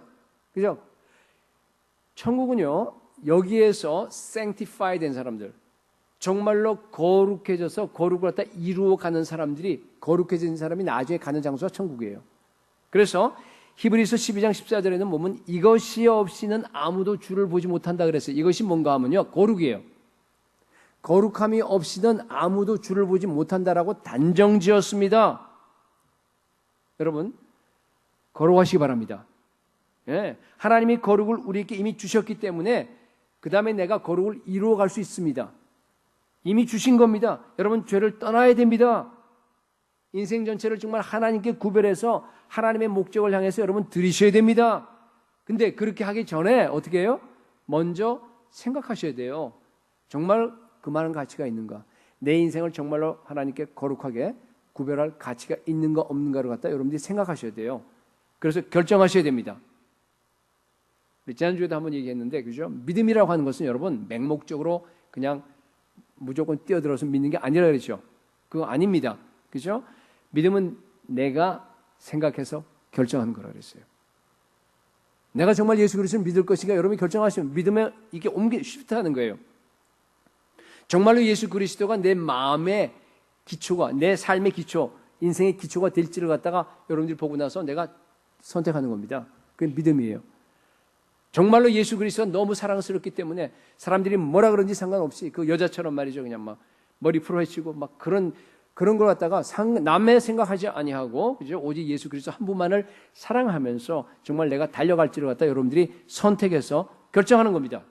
그죠? 천국은요, 여기에서 sanctify 된 사람들, 정말로 거룩해져서 거룩을 갖다 이루어가는 사람들이, 거룩해진 사람이 나중에 가는 장소가 천국이에요. 그래서 히브리서 12장 14절에는 보면 이것이 없이는 아무도 주를 보지 못한다 그랬어요. 이것이 뭔가 하면요, 거룩이에요. 거룩함이 없이는 아무도 주를 보지 못한다라고 단정지었습니다. 여러분, 거룩하시기 바랍니다. 예, 하나님이 거룩을 우리에게 이미 주셨기 때문에 그 다음에 내가 거룩을 이루어갈 수 있습니다. 이미 주신 겁니다. 여러분, 죄를 떠나야 됩니다. 인생 전체를 정말 하나님께 구별해서 하나님의 목적을 향해서 여러분 들이셔야 됩니다. 근데 그렇게 하기 전에 어떻게 해요? 먼저 생각하셔야 돼요. 정말 그만한 가치가 있는가? 내 인생을 정말로 하나님께 거룩하게 구별할 가치가 있는가 없는가를 갖다 여러분들이 생각하셔야 돼요. 그래서 결정하셔야 됩니다. 지난주에도 한번 얘기했는데, 그죠? 믿음이라고 하는 것은 여러분 맹목적으로 그냥 무조건 뛰어들어서 믿는 게 아니라 그렇죠. 그거 아닙니다. 그죠? 믿음은 내가 생각해서 결정하는 거라 그랬어요. 내가 정말 예수 그리스도를 믿을 것인가 여러분이 결정하시면 믿음에 이게 쉬프트하는 거예요. 정말로 예수 그리스도가 내 마음의 기초가, 내 삶의 기초, 인생의 기초가 될지를 갖다가 여러분들이 보고 나서 내가 선택하는 겁니다. 그게 믿음이에요. 정말로 예수 그리스도가 너무 사랑스럽기 때문에 사람들이 뭐라 그런지 상관없이 그 여자처럼 말이죠. 그냥 막 머리 풀어헤치고 막 그런 걸 갖다가 남의 생각하지 아니하고, 그죠? 오직 예수 그리스도 한 분만을 사랑하면서 정말 내가 달려갈지를 갖다 여러분들이 선택해서 결정하는 겁니다.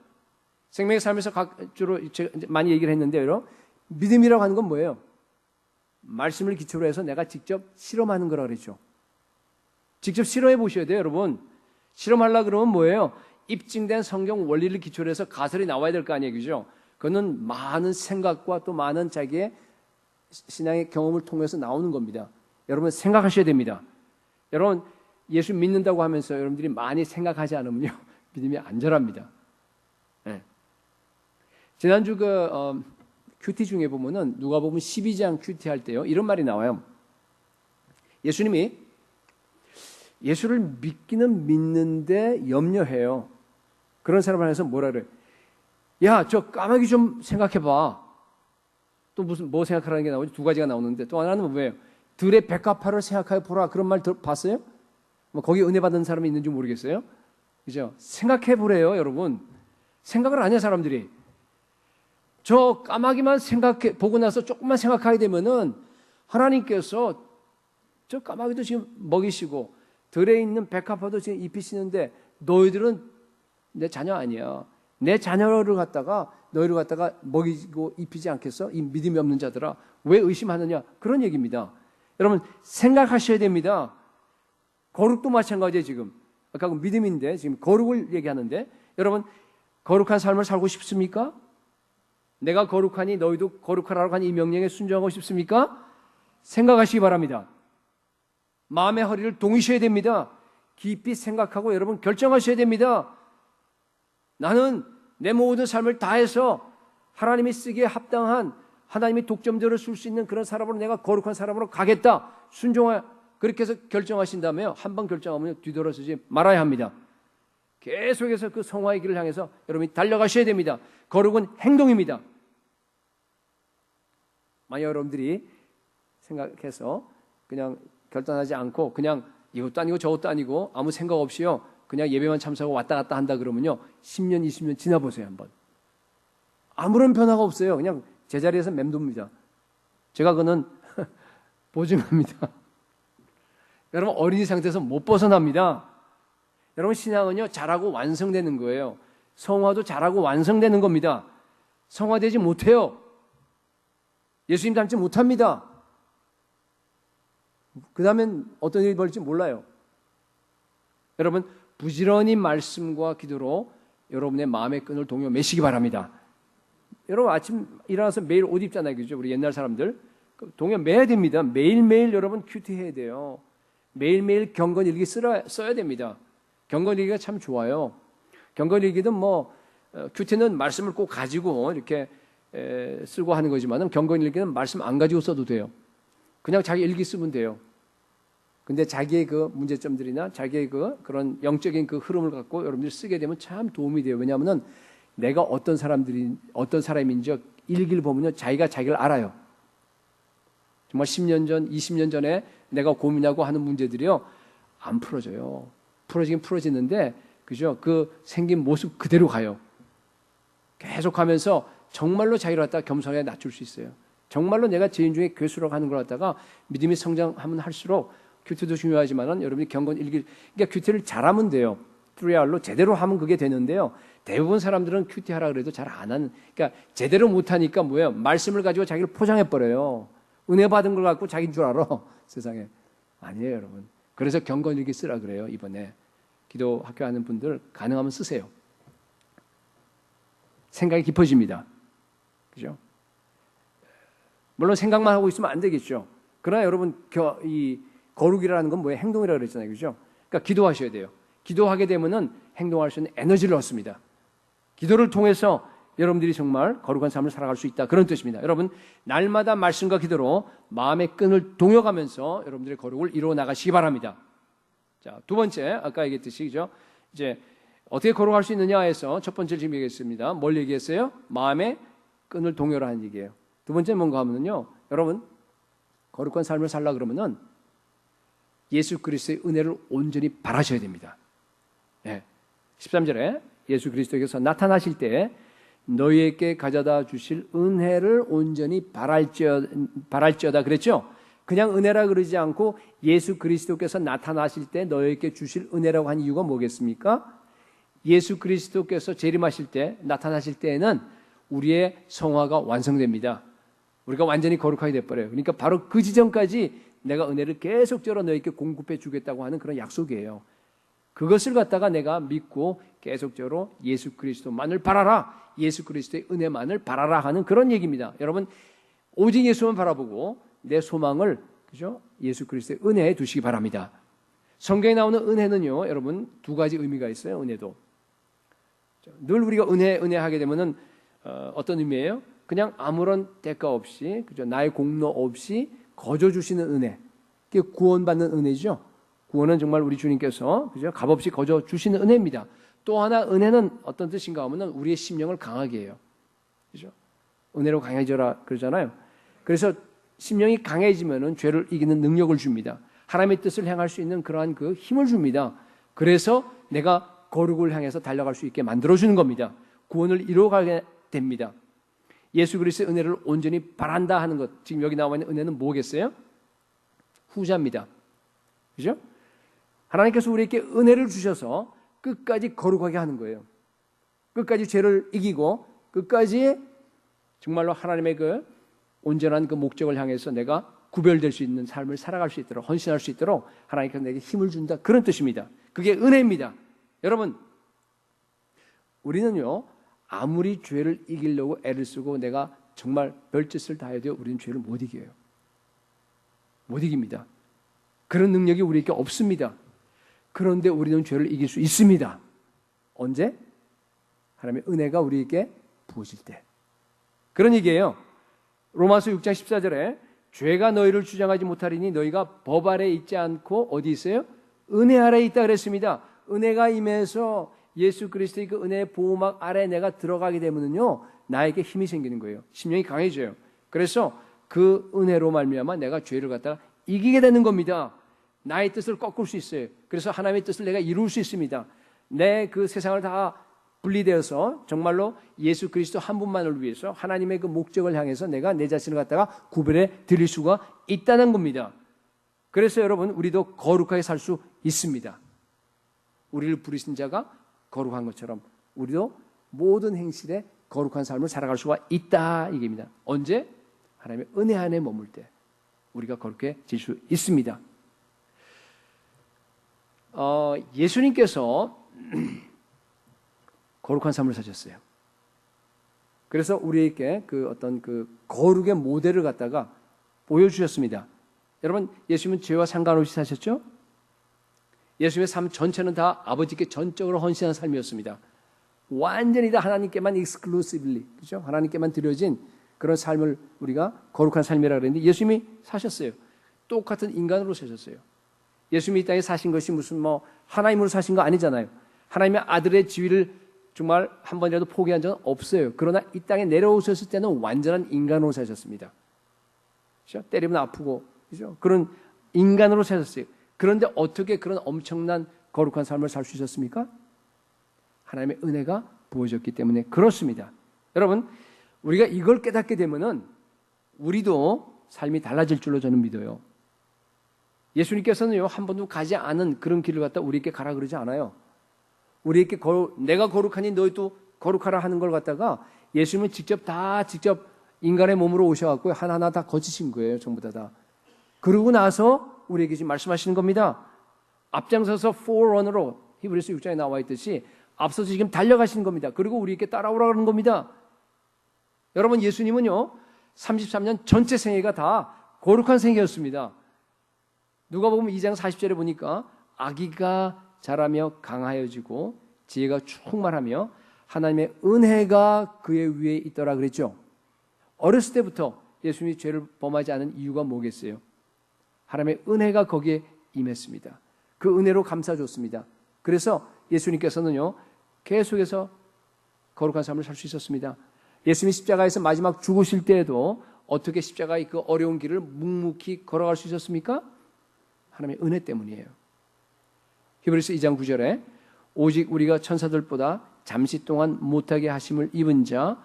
생명의 삶에서 주로 제가 많이 얘기를 했는데, 여러분, 믿음이라고 하는 건 뭐예요? 말씀을 기초로 해서 내가 직접 실험하는 거라 그랬죠. 직접 실험해 보셔야 돼요, 여러분. 실험하려고 그러면 뭐예요? 입증된 성경 원리를 기초로 해서 가설이 나와야 될 거 아니에요, 그죠? 그거는 많은 생각과 또 많은 자기의 신앙의 경험을 통해서 나오는 겁니다. 여러분 생각하셔야 됩니다. 여러분 예수 믿는다고 하면서 여러분들이 많이 생각하지 않으면요 믿음이 안 자랍니다. 네. 지난주 큐티 중에 보면은 누가복음 12장 큐티 할 때요 이런 말이 나와요. 예수님이 예수를 믿기는 믿는데 염려해요. 그런 사람을 해서 뭐라 그래? 야, 저 까마귀 좀 생각해봐. 또 무슨 뭐 생각하라는 게 나오지? 두 가지가 나오는데 또 하나는 뭐예요? 들의 백합화를 생각해 보라. 그런 말 봤어요? 뭐 거기 은혜 받은 사람이 있는지 모르겠어요. 그죠? 생각해 보래요, 여러분. 생각을 안 해 사람들이. 저 까마귀만 생각해 보고 나서 조금만 생각하게 되면은 하나님께서 저 까마귀도 지금 먹이시고 들에 있는 백합화도 지금 입히시는데 너희들은 내 자녀 아니야. 내 자녀를 갖다가 너희를 갖다가 먹이고 입히지 않겠어? 이 믿음이 없는 자들아 왜 의심하느냐? 그런 얘기입니다. 여러분 생각하셔야 됩니다. 거룩도 마찬가지예요. 지금 아까 그 믿음인데 지금 거룩을 얘기하는데 여러분 거룩한 삶을 살고 싶습니까? 내가 거룩하니 너희도 거룩하라고 한 이 명령에 순종하고 싶습니까? 생각하시기 바랍니다. 마음의 허리를 동이셔야 됩니다. 깊이 생각하고 여러분 결정하셔야 됩니다. 나는 내 모든 삶을 다해서 하나님이 쓰기에 합당한 하나님의 독점대로 쓸 수 있는 그런 사람으로 내가 거룩한 사람으로 가겠다. 순종하 그렇게 해서 결정하신다면 한 번 결정하면 뒤돌아서지 말아야 합니다. 계속해서 그 성화의 길을 향해서 여러분이 달려가셔야 됩니다. 거룩은 행동입니다. 만약 여러분들이 생각해서 그냥 결단하지 않고 그냥 이것도 아니고 저것도 아니고 아무 생각 없이요 그냥 예배만 참석하고 왔다 갔다 한다 그러면요 10년 20년 지나보세요 한번. 아무런 변화가 없어요. 그냥 제자리에서 맴돕니다. 제가 그는 보증합니다. 여러분 어린이 상태에서 못 벗어납니다. 여러분 신앙은요 자라고 완성되는 거예요. 성화도 자라고 완성되는 겁니다. 성화되지 못해요. 예수님 닮지 못합니다. 그 다음엔 어떤 일이 벌일지 몰라요. 여러분 부지런히 말씀과 기도로 여러분의 마음의 끈을 동요 매시기 바랍니다. 여러분 아침 일어나서 매일 옷 입잖아요. 그죠? 우리 옛날 사람들 동요 매야 됩니다. 매일매일 여러분 큐티해야 돼요. 매일매일 경건일기 써야 됩니다. 경건일기가 참 좋아요. 경건일기든 뭐 큐티는 말씀을 꼭 가지고 이렇게 쓰고 하는 거지만은 경건일기는 말씀 안 가지고 써도 돼요. 그냥 자기 일기 쓰면 돼요. 근데 자기의 그 문제점들이나 자기의 그런 영적인 그 흐름을 갖고 여러분들이 쓰게 되면 참 도움이 돼요. 왜냐하면은 내가 어떤 사람인지 일기를 보면요 자기가 자기를 알아요. 정말 10년 전, 20년 전에 내가 고민하고 하는 문제들이요 안 풀어져요. 풀어지긴 풀어지는데 그죠? 그 생긴 모습 그대로 가요. 계속하면서 정말로 자기를 갖다가 겸손하게 낮출 수 있어요. 정말로 내가 죄인 중에 괴수라고 하는 걸 갖다가 믿음이 성장하면 할수록 큐티도 중요하지만은 여러분이 경건 일기 그러니까 큐티를 잘하면 돼요. 트리알로 제대로 하면 그게 되는데요. 대부분 사람들은 큐티 하라 그래도 잘 안 하는 그러니까 제대로 못 하니까 뭐예요? 말씀을 가지고 자기를 포장해 버려요. 은혜 받은 걸 갖고 자기인 줄 알아. 세상에. 아니에요, 여러분. 그래서 경건 일기 쓰라 그래요. 이번에 기도 학교 하는 분들 가능하면 쓰세요. 생각이 깊어집니다. 그죠? 물론 생각만 하고 있으면 안 되겠죠. 그러나 여러분 이 거룩이라는 건 뭐예요? 행동이라고 그랬잖아요. 그죠? 그러니까 기도하셔야 돼요. 기도하게 되면은 행동할 수 있는 에너지를 얻습니다. 기도를 통해서 여러분들이 정말 거룩한 삶을 살아갈 수 있다. 그런 뜻입니다. 여러분 날마다 말씀과 기도로 마음의 끈을 동여가면서 여러분들의 거룩을 이루어 나가시기 바랍니다. 자, 두 번째 아까 얘기했듯이 그죠? 이제 어떻게 거룩할 수 있느냐 해서 첫 번째 지금 얘기했습니다. 뭘 얘기했어요? 마음의 끈을 동여라 하는 얘기예요. 두 번째는 뭔가 하면요. 여러분 거룩한 삶을 살라 그러면은 예수 그리스도의 은혜를 온전히 바라셔야 됩니다. 네. 13절에 예수 그리스도께서 나타나실 때 너희에게 가져다 주실 은혜를 온전히 바랄지어다 그랬죠? 그냥 은혜라 그러지 않고 예수 그리스도께서 나타나실 때 너희에게 주실 은혜라고 한 이유가 뭐겠습니까? 예수 그리스도께서 재림하실 때 나타나실 때에는 우리의 성화가 완성됩니다. 우리가 완전히 거룩하게 돼버려요. 그러니까 바로 그 지점까지 내가 은혜를 계속적으로 너희에게 공급해 주겠다고 하는 그런 약속이에요. 그것을 갖다가 내가 믿고 계속적으로 예수 그리스도만을 바라라. 예수 그리스도의 은혜만을 바라라 하는 그런 얘기입니다. 여러분 오직 예수만 바라보고 내 소망을, 그죠? 예수 그리스도의 은혜에 두시기 바랍니다. 성경에 나오는 은혜는요, 여러분, 두 가지 의미가 있어요. 은혜도 늘 우리가 은혜 하게 되면은 어떤 의미예요? 그냥 아무런 대가 없이, 그죠? 나의 공로 없이 거저 주시는 은혜, 그게 구원받는 은혜죠. 구원은 정말 우리 주님께서, 그죠? 값없이 거저 주시는 은혜입니다. 또 하나 은혜는 어떤 뜻인가 하면은 우리의 심령을 강하게 해요. 그죠? 은혜로 강해져라 그러잖아요. 그래서 심령이 강해지면은 죄를 이기는 능력을 줍니다. 하나님의 뜻을 행할 수 있는 그러한 그 힘을 줍니다. 그래서 내가 거룩을 향해서 달려갈 수 있게 만들어주는 겁니다. 구원을 이루어가게 됩니다. 예수 그리스도의 은혜를 온전히 바란다 하는 것, 지금 여기 나와 있는 은혜는 뭐겠어요? 후자입니다. 그죠? 하나님께서 우리에게 은혜를 주셔서 끝까지 거룩하게 하는 거예요. 끝까지 죄를 이기고 끝까지 정말로 하나님의 그 온전한 그 목적을 향해서 내가 구별될 수 있는 삶을 살아갈 수 있도록, 헌신할 수 있도록 하나님께서 내게 힘을 준다, 그런 뜻입니다. 그게 은혜입니다. 여러분, 우리는요, 아무리 죄를 이기려고 애를 쓰고 내가 정말 별짓을 다 해도 우리는 죄를 못 이겨요. 못 이깁니다. 그런 능력이 우리에게 없습니다. 그런데 우리는 죄를 이길 수 있습니다. 언제? 하나님의 은혜가 우리에게 부어질 때. 그런 얘기예요. 로마서 6장 14절에 죄가 너희를 주장하지 못하리니 너희가 법 아래 있지 않고 어디 있어요? 은혜 아래 있다 그랬습니다. 은혜가 임해서 예수 그리스도의 그 은혜의 보호막 아래 내가 들어가게 되면은요, 나에게 힘이 생기는 거예요. 심령이 강해져요. 그래서 그 은혜로 말미암아 내가 죄를 갖다가 이기게 되는 겁니다. 나의 뜻을 꺾을 수 있어요. 그래서 하나님의 뜻을 내가 이룰 수 있습니다. 내 그 세상을 다 분리되어서 정말로 예수 그리스도 한 분만을 위해서 하나님의 그 목적을 향해서 내가 내 자신을 갖다가 구별해 드릴 수가 있다는 겁니다. 그래서 여러분, 우리도 거룩하게 살 수 있습니다. 우리를 부르신 자가 거룩한 것처럼 우리도 모든 행실에 거룩한 삶을 살아갈 수가 있다, 이게입니다. 언제? 하나님의 은혜 안에 머물 때 우리가 거룩해질 수 있습니다. 예수님께서 거룩한 삶을 사셨어요. 그래서 우리에게 그 어떤 그 거룩의 모델을 갖다가 보여주셨습니다. 여러분, 예수님은 죄와 상관없이 사셨죠? 예수님의 삶 전체는 다 아버지께 전적으로 헌신한 삶이었습니다. 완전히 다 하나님께만 exclusively, 그죠? 하나님께만 드려진 그런 삶을 우리가 거룩한 삶이라고 그랬는데 예수님이 사셨어요. 똑같은 인간으로 사셨어요. 예수님이 이 땅에 사신 것이 무슨 뭐 하나님으로 사신 거 아니잖아요. 하나님의 아들의 지위를 정말 한 번이라도 포기한 적은 없어요. 그러나 이 땅에 내려오셨을 때는 완전한 인간으로 사셨습니다. 그렇죠? 때리면 아프고, 그죠? 그런 인간으로 사셨어요. 그런데 어떻게 그런 엄청난 거룩한 삶을 살 수 있었습니까? 하나님의 은혜가 부어졌기 때문에 그렇습니다. 여러분, 우리가 이걸 깨닫게 되면은 우리도 삶이 달라질 줄로 저는 믿어요. 예수님께서는요, 한 번도 가지 않은 그런 길을 갖다 우리에게 가라 그러지 않아요. 우리에게 내가 거룩하니 너희도 거룩하라 하는 걸 갖다가 예수님은 직접 인간의 몸으로 오셔갖고 하나하나 다 거치신 거예요. 전부 다. 그러고 나서 우리에게 지금 말씀하시는 겁니다. 앞장서서 forerunner로 히브리서 6장에 나와 있듯이 앞서서 지금 달려가시는 겁니다. 그리고 우리에게 따라오라 그러는 겁니다. 여러분, 예수님은요, 33년 전체 생애가 다 거룩한 생애였습니다. 누가복음 2장 40절에 보니까 아기가 자라며 강하여지고 지혜가 충만하며 하나님의 은혜가 그의 위에 있더라 그랬죠. 어렸을 때부터 예수님이 죄를 범하지 않은 이유가 뭐겠어요? 하나님의 은혜가 거기에 임했습니다. 그 은혜로 감싸줬습니다. 그래서 예수님께서는요, 계속해서 거룩한 삶을 살 수 있었습니다. 예수님이 십자가에서 마지막 죽으실 때에도 어떻게 십자가의 그 어려운 길을 묵묵히 걸어갈 수 있었습니까? 하나님의 은혜 때문이에요. 히브리서 2장 9절에 오직 우리가 천사들보다 잠시 동안 못하게 하심을 입은 자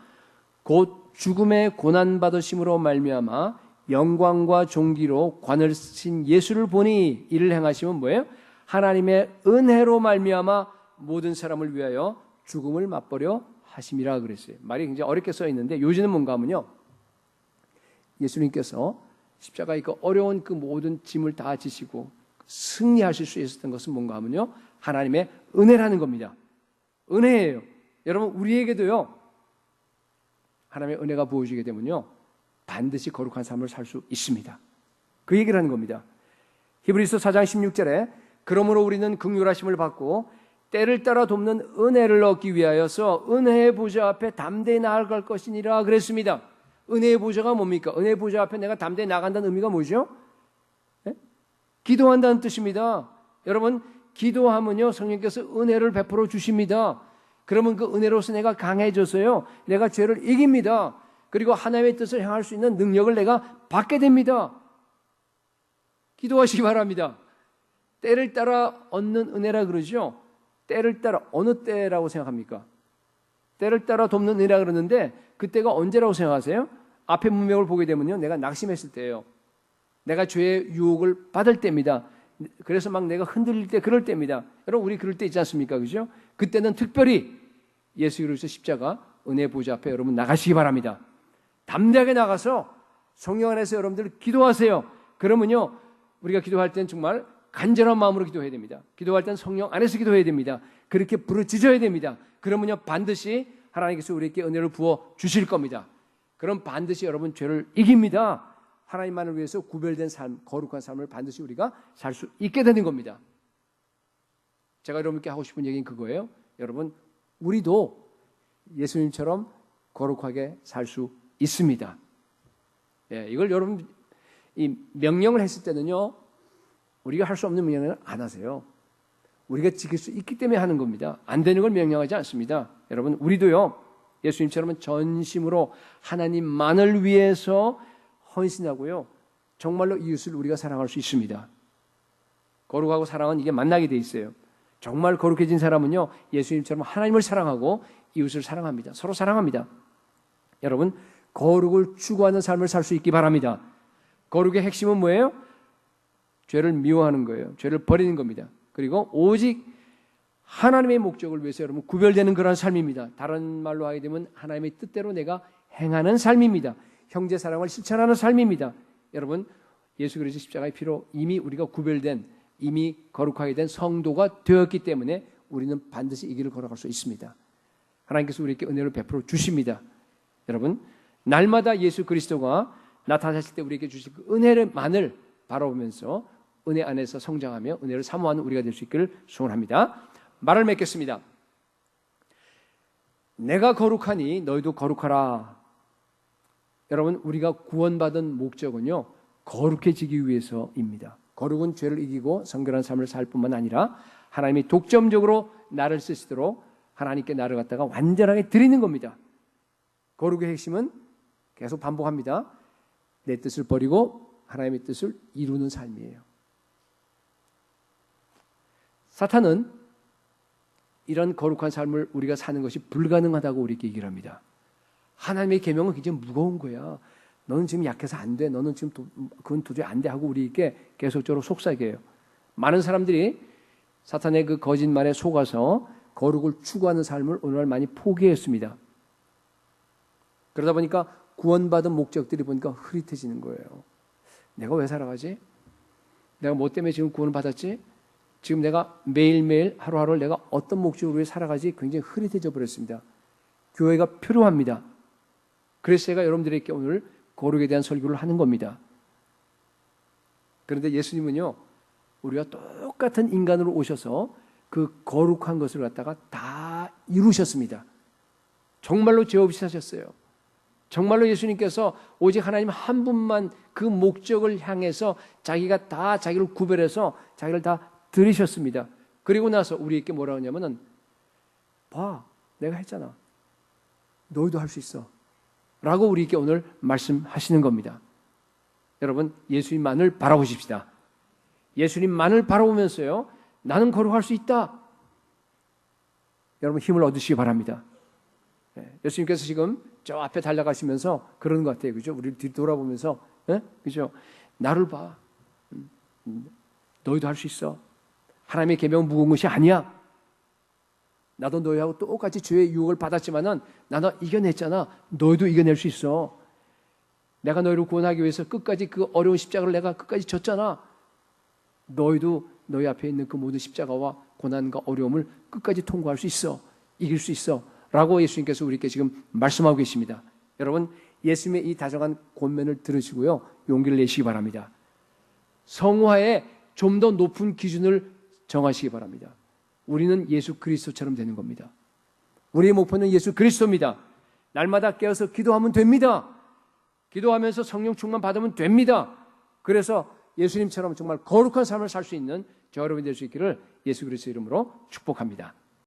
곧 죽음의 고난받으심으로 말미암아 영광과 존귀로 관을 쓰신 예수를 보니 이를 행하시면 뭐예요? 하나님의 은혜로 말미암아 모든 사람을 위하여 죽음을 맛보려 하심이라 그랬어요. 말이 굉장히 어렵게 써 있는데 요지는 뭔가 하면요, 예수님께서 십자가의 그 어려운 그 모든 짐을 다 지시고 승리하실 수 있었던 것은 뭔가 하면요, 하나님의 은혜라는 겁니다. 은혜예요. 여러분, 우리에게도요, 하나님의 은혜가 부어지게 되면요, 반드시 거룩한 삶을 살 수 있습니다. 그 얘기를 하는 겁니다. 히브리서 4장 16절에 그러므로 우리는 긍휼하심을 받고 때를 따라 돕는 은혜를 얻기 위하여서 은혜의 보좌 앞에 담대히 나아갈 것이니라 그랬습니다. 은혜의 보좌가 뭡니까? 은혜의 보좌 앞에 내가 담대히 나간다는 의미가 뭐죠? 네? 기도한다는 뜻입니다. 여러분, 기도하면요 성령께서 은혜를 베풀어 주십니다. 그러면 그 은혜로서 내가 강해져서요 내가 죄를 이깁니다. 그리고 하나님의 뜻을 향할 수 있는 능력을 내가 받게 됩니다. 기도하시기 바랍니다. 때를 따라 얻는 은혜라 그러죠. 때를 따라 어느 때라고 생각합니까? 때를 따라 돕는 은혜라 그러는데 그때가 언제라고 생각하세요? 앞에 문맥을 보게 되면요 내가 낙심했을 때예요. 내가 죄의 유혹을 받을 때입니다. 그래서 막 내가 흔들릴 때 그럴 때입니다. 여러분 우리 그럴 때 있지 않습니까? 그죠? 그때는 특별히 예수 그리스도 십자가 은혜 보좌 앞에 여러분 나가시기 바랍니다. 담대하게 나가서 성령 안에서 여러분들 기도하세요. 그러면요 우리가 기도할 때는 정말 간절한 마음으로 기도해야 됩니다. 기도할 때는 성령 안에서 기도해야 됩니다. 그렇게 부르짖어야 됩니다. 그러면요 반드시 하나님께서 우리에게 은혜를 부어 주실 겁니다. 그럼 반드시 여러분 죄를 이깁니다. 하나님만을 위해서 구별된 삶, 거룩한 삶을 반드시 우리가 살 수 있게 되는 겁니다. 제가 여러분께 하고 싶은 얘기는 그거예요. 여러분 우리도 예수님처럼 거룩하게 살 수 있습니다. 예, 이걸 여러분 이 명령을 했을 때는요 우리가 할 수 없는 명령을 안 하세요. 우리가 지킬 수 있기 때문에 하는 겁니다. 안 되는 걸 명령하지 않습니다. 여러분 우리도요 예수님처럼 전심으로 하나님만을 위해서 헌신하고요 정말로 이웃을 우리가 사랑할 수 있습니다. 거룩하고 사랑은 이게 만나게 돼 있어요. 정말 거룩해진 사람은요 예수님처럼 하나님을 사랑하고 이웃을 사랑합니다. 서로 사랑합니다. 여러분 거룩을 추구하는 삶을 살 수 있기 바랍니다. 거룩의 핵심은 뭐예요? 죄를 미워하는 거예요. 죄를 버리는 겁니다. 그리고 오직 하나님의 목적을 위해서 여러분 구별되는 그런 삶입니다. 다른 말로 하게 되면 하나님의 뜻대로 내가 행하는 삶입니다. 형제 사랑을 실천하는 삶입니다. 여러분 예수 그리스도 십자가의 피로 이미 우리가 구별된 이미 거룩하게 된 성도가 되었기 때문에 우리는 반드시 이 길을 걸어갈 수 있습니다. 하나님께서 우리에게 은혜를 베풀어 주십니다. 여러분 날마다 예수 그리스도가 나타나실 때 우리에게 주실 그 은혜만을 바라보면서 은혜 안에서 성장하며 은혜를 사모하는 우리가 될 수 있기를 소원합니다. 말을 맺겠습니다. 내가 거룩하니 너희도 거룩하라. 여러분 우리가 구원받은 목적은요 거룩해지기 위해서입니다. 거룩은 죄를 이기고 성결한 삶을 살 뿐만 아니라 하나님이 독점적으로 나를 쓰시도록 하나님께 나를 갖다가 완전하게 드리는 겁니다. 거룩의 핵심은 계속 반복합니다. 내 뜻을 버리고 하나님의 뜻을 이루는 삶이에요. 사탄은 이런 거룩한 삶을 우리가 사는 것이 불가능하다고 우리에게 얘기를 합니다. 하나님의 계명은 굉장히 무거운 거야. 너는 지금 약해서 안 돼. 너는 지금 그건 도저히 안 돼 하고 우리에게 계속적으로 속삭여요. 많은 사람들이 사탄의 그 거짓말에 속아서 거룩을 추구하는 삶을 오늘날 많이 포기했습니다. 그러다 보니까 구원받은 목적들이 보니까 흐릿해지는 거예요. 내가 왜 살아가지? 내가 뭐 때문에 지금 구원을 받았지? 지금 내가 매일매일 하루하루를 내가 어떤 목적으로 위해 살아가지? 굉장히 흐릿해져 버렸습니다. 교회가 필요합니다. 그래서 제가 여러분들에게 오늘 거룩에 대한 설교를 하는 겁니다. 그런데 예수님은요, 우리가 똑같은 인간으로 오셔서 그 거룩한 것을 갖다가 다 이루셨습니다. 정말로 죄 없이 사셨어요. 정말로 예수님께서 오직 하나님 한 분만 그 목적을 향해서 자기가 다 자기를 구별해서 자기를 다 들이셨습니다. 그리고 나서 우리에게 뭐라고 하냐면은 봐, 내가 했잖아. 너희도 할 수 있어. 라고 우리에게 오늘 말씀하시는 겁니다. 여러분, 예수님만을 바라보십시다. 예수님만을 바라보면서요, 나는 거룩할 수 있다. 여러분 힘을 얻으시기 바랍니다. 예수님께서 지금 저 앞에 달려가시면서 그러는 것 같아요. 그죠? 우리를 뒤돌아보면서, 그죠? 나를 봐. 너희도 할 수 있어. 하나님의 계명은 무거운 것이 아니야. 나도 너희하고 똑같이 죄의 유혹을 받았지만은 나도 이겨냈잖아. 너희도 이겨낼 수 있어. 내가 너희를 구원하기 위해서 끝까지 그 어려운 십자가를 내가 끝까지 졌잖아. 너희도 너희 앞에 있는 그 모든 십자가와 고난과 어려움을 끝까지 통과할 수 있어. 이길 수 있어. 라고 예수님께서 우리에게 지금 말씀하고 계십니다. 여러분, 예수님의 이 다정한 권면을 들으시고요, 용기를 내시기 바랍니다. 성화에 좀 더 높은 기준을 정하시기 바랍니다. 우리는 예수 그리스도처럼 되는 겁니다. 우리의 목표는 예수 그리스도입니다. 날마다 깨어서 기도하면 됩니다. 기도하면서 성령 충만 받으면 됩니다. 그래서 예수님처럼 정말 거룩한 삶을 살 수 있는 저 여러분이 될 수 있기를 예수 그리스도 이름으로 축복합니다.